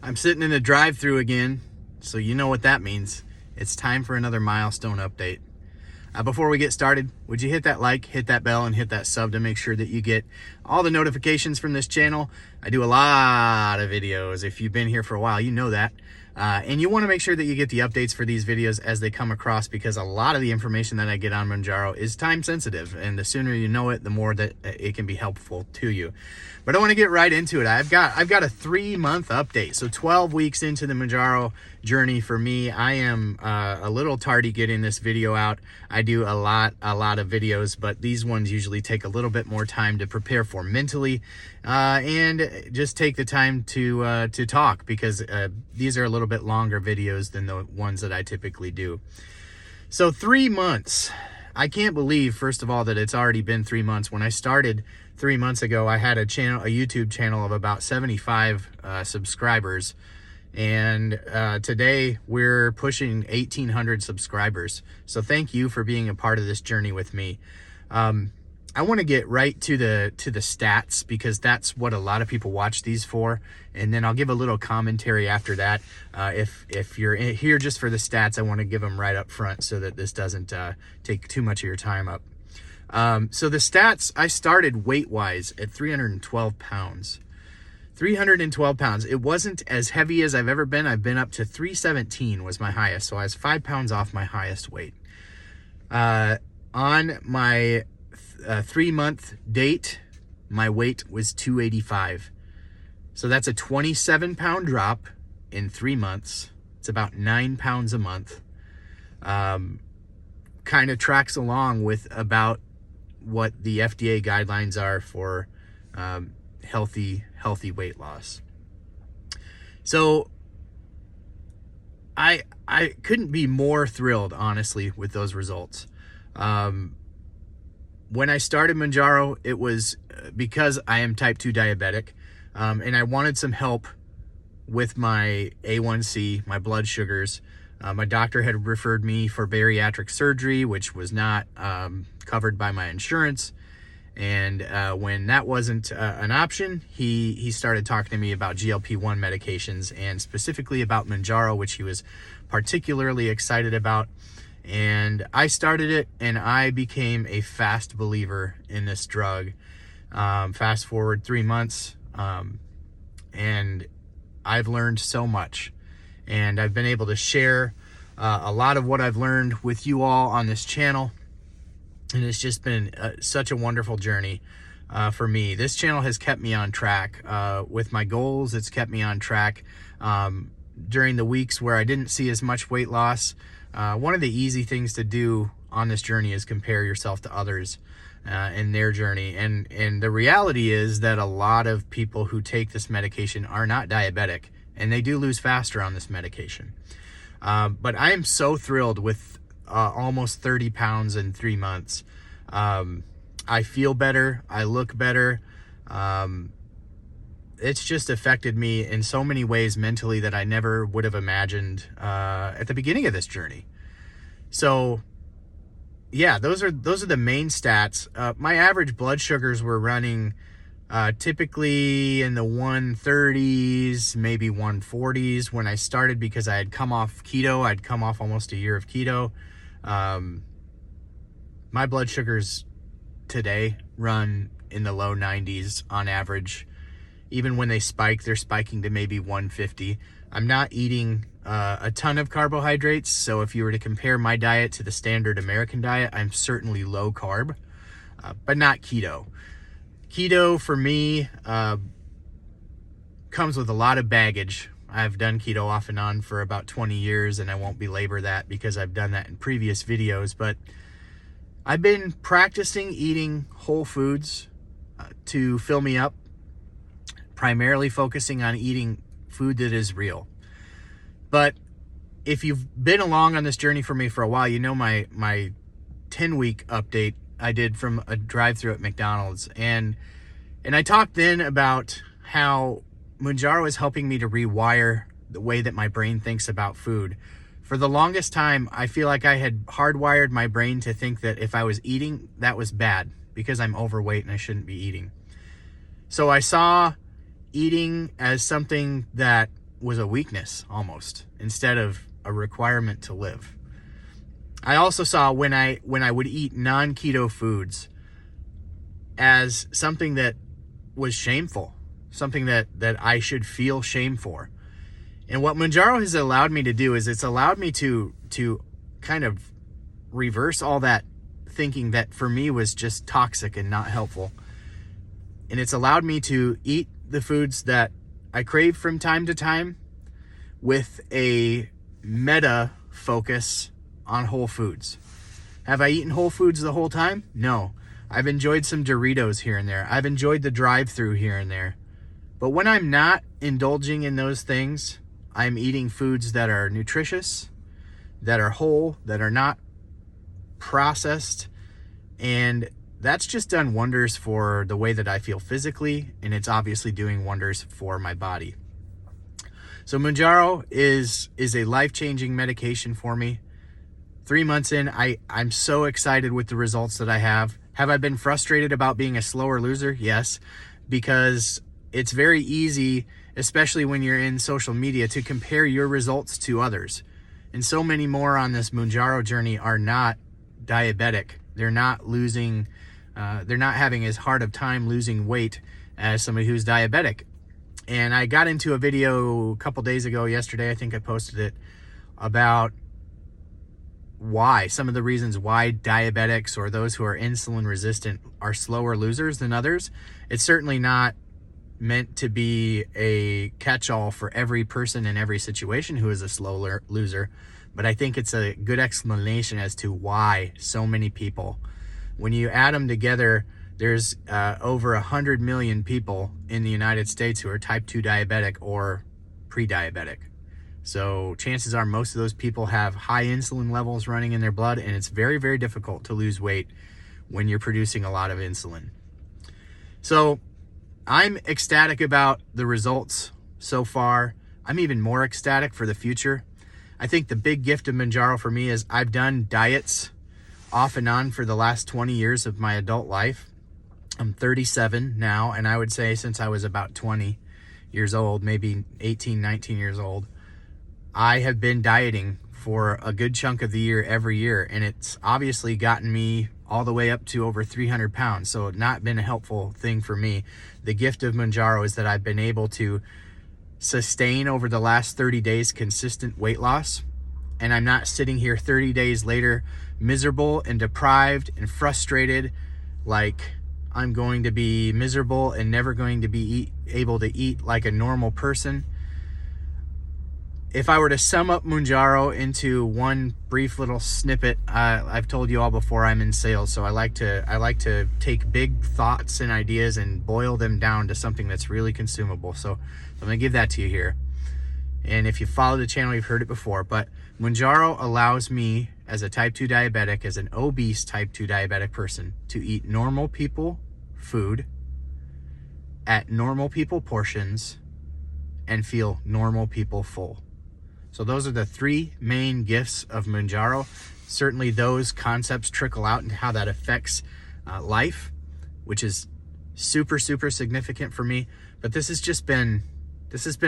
I'm sitting in the drive-thru again, so you know what that means. It's time for another milestone update. Before we get started, would you hit that like, hit that bell, and hit that sub to make sure that you get all the notifications from this channel. I do a lot of videos. If you've been here for a while, you know that. And you want to make sure that you get the updates for these videos as they come across, because a lot of the information that I get on Mounjaro is time sensitive, and the sooner you know it, the more that it can be helpful to you. But I want to get right into it. I've got a 3-month update. So 12 weeks into the Mounjaro journey for me. I am a little tardy getting this video out. I do a lot of videos, but these ones usually take a little bit more time to prepare for mentally, and just take the time to talk, because these are a little bit longer videos than the ones that I typically do. So 3 months. I can't believe, first of all, that it's already been 3 months. When I started 3 months ago, I had a YouTube channel of about 75 subscribers. And today we're pushing 1,800 subscribers. So thank you for being a part of this journey with me. I want to get right to the stats, because that's what a lot of people watch these for, and then I'll give a little commentary after that. If you're here just for the stats, I want to give them right up front so that this doesn't take too much of your time up. So the stats, I started weight-wise at 312 pounds. 312 pounds. It wasn't as heavy as I've ever been. I've been up to 317 was my highest, so I was 5 pounds off my highest weight. On my 3-month date, my weight was 285. So that's a 27-pound drop in 3 months. It's about 9 pounds a month. Kind of tracks along with about what the FDA guidelines are for healthy weight loss. So I couldn't be more thrilled, honestly, with those results. When I started Mounjaro, it was because I am type 2 diabetic, and I wanted some help with my A1C, my blood sugars. My doctor had referred me for bariatric surgery, which was not covered by my insurance. And when that wasn't an option, he started talking to me about GLP-1 medications, and specifically about Mounjaro, which he was particularly excited about. And I started it, and I became a fast believer in this drug. Fast forward 3 months, and I've learned so much. And I've been able to share a lot of what I've learned with you all on this channel. And it's just been such a wonderful journey for me. This channel has kept me on track with my goals. It's kept me on track during the weeks where I didn't see as much weight loss. One of the easy things to do on this journey is compare yourself to others in their journey. And the reality is that a lot of people who take this medication are not diabetic, and they do lose faster on this medication. But I am so thrilled with almost 30 pounds in 3 months. I feel better. I look better. It's just affected me in so many ways mentally that I never would have imagined at the beginning of this journey. So yeah, those are the main stats. My average blood sugars were running typically in the 130s, maybe 140s when I started, because I had come off keto. I'd come off almost a year of keto. My blood sugars today run in the low 90s on average. Even when they spike, they're spiking to maybe 150. I'm not eating a ton of carbohydrates, so if you were to compare my diet to the standard American diet, I'm certainly low carb, but not keto. Keto for me comes with a lot of baggage. I've done keto off and on for about 20 years, and I won't belabor that because I've done that in previous videos, but I've been practicing eating whole foods to fill me up, primarily focusing on eating food that is real. But if you've been along on this journey for me for a while, you know my 10-week update I did from a drive-thru at McDonald's. And I talked then about how Mounjaro is helping me to rewire the way that my brain thinks about food. For the longest time, I feel like I had hardwired my brain to think that if I was eating, that was bad because I'm overweight and I shouldn't be eating. So I saw eating as something that was a weakness almost, instead of a requirement to live. I also saw when I would eat non-keto foods as something that was shameful, something that I should feel shame for. And what Mounjaro has allowed me to do is it's allowed me to kind of reverse all that thinking that for me was just toxic and not helpful. And it's allowed me to eat the foods that I crave from time to time with a meta focus on whole foods. Have I eaten whole foods the whole time? No. I've enjoyed some Doritos here and there. I've enjoyed the drive-through here and there. But when I'm not indulging in those things, I'm eating foods that are nutritious, that are whole, that are not processed, and that's just done wonders for the way that I feel physically, and it's obviously doing wonders for my body. So Mounjaro is a life-changing medication for me. 3 months in, I'm so excited with the results that I have. Have I been frustrated about being a slower loser? Yes, because it's very easy, especially when you're in social media, to compare your results to others. And so many more on this Mounjaro journey are not diabetic. They're not having as hard of time losing weight as somebody who's diabetic. And I got into a video a couple days ago, yesterday, I think I posted it, about some of the reasons why diabetics or those who are insulin resistant are slower losers than others. It's certainly not meant to be a catch-all for every person in every situation who is a slow loser, but I think it's a good explanation as to why so many people, when you add them together, there's over 100 million people in the United States who are type 2 diabetic or pre-diabetic. So chances are most of those people have high insulin levels running in their blood, and it's very, very difficult to lose weight when you're producing a lot of insulin. So I'm ecstatic about the results so far. I'm even more ecstatic for the future. I think the big gift of Mounjaro for me is I've done diets off and on for the last 20 years of my adult life. I'm 37 now, and I would say since I was about 20 years old, maybe 18, 19 years old, I have been dieting for a good chunk of the year every year, and it's obviously gotten me all the way up to over 300 pounds, so not been a helpful thing for me. The gift of Mounjaro is that I've been able to sustain over the last 30 days consistent weight loss, and I'm not sitting here 30 days later miserable and deprived and frustrated like I'm going to be miserable and never going to be able to eat like a normal person. If I were to sum up Mounjaro into one brief little snippet, I've told you all before, I'm in sales, so I like to take big thoughts and ideas and boil them down to something that's really consumable. So I'm going to give that to you here. And if you follow the channel, you've heard it before, but Mounjaro allows me as a type 2 diabetic, as an obese type 2 diabetic person, to eat normal people food at normal people portions and feel normal people full. So those are the three main gifts of Mounjaro. Certainly those concepts trickle out into how that affects life, which is super, super significant for me. But this has been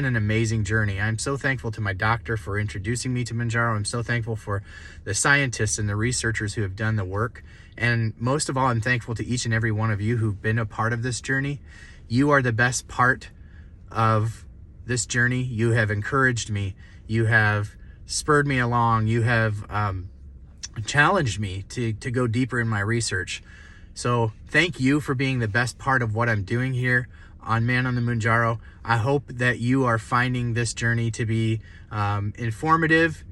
an amazing journey. I'm so thankful to my doctor for introducing me to Mounjaro. I'm so thankful for the scientists and the researchers who have done the work. And most of all, I'm thankful to each and every one of you who've been a part of this journey. You are the best part of this journey. You have encouraged me. You have spurred me along. You have challenged me to go deeper in my research. So thank you for being the best part of what I'm doing here on Man on the Mounjaro. I hope that you are finding this journey to be informative.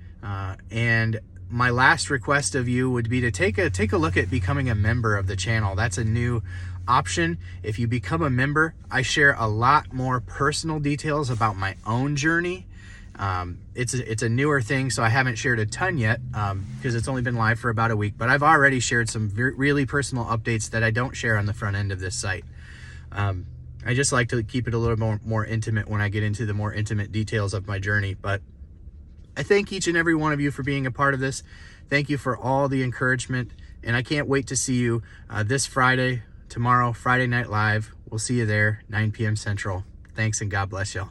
And my last request of you would be to take a look at becoming a member of the channel. That's a new option. If you become a member, I share a lot more personal details about my own journey. It's a newer thing, so I haven't shared a ton yet because it's only been live for about a week, but I've already shared some really personal updates that I don't share on the front end of this site. I just like to keep it a little more intimate when I get into the more intimate details of my journey. But I thank each and every one of you for being a part of this. Thank you for all the encouragement, and I can't wait to see you this Friday, tomorrow, Friday Night Live. We'll see you there, 9 p.m. Central. Thanks, and God bless y'all.